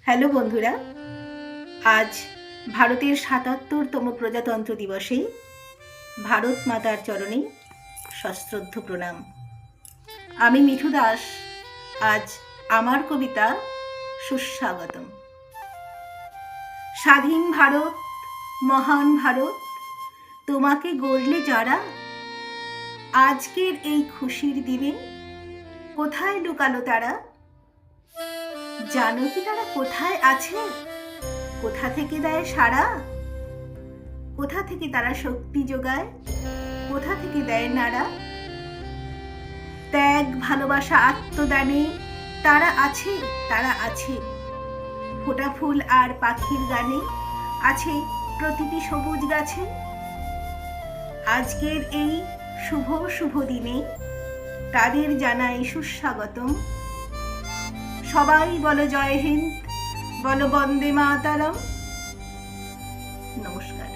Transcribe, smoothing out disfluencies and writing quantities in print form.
Hello বন্ধুরা, আজ ভারতের ৭৭তম প্রজাতন্ত্র দিবসে ভারত মাতার চরণে সশ্রদ্ধ প্রণাম। আমি মিঠু দাস আজ আমার কবিতা সুস্বাগতম। স্বাধীন ভারত, মহান ভারত, তোমাকে গড়লে যারা, আজকের এই খুশির দিনে কোথায় লুকালো তারা? জানো কি তারা কোথায় আছে? কোথা থেকে দেয় সাড়া? কোথা থেকে তারা শক্তি যোগায়? কোথা থেকে দেয় নাড়া? ত্যাগ, ভালোবাসা, আত্মদানে তারা আছে, তারা আছে। ফোটা ফুল আর পাখির গানে আছে প্রতিটি সবুজ গাছে। আজকের এই শুভ শুভ দিনে তাদের জানাই সুস্বাগতম। সবাই বলো জয় হিন্দ, বলো বন্দে মাতরম। নমস্কার।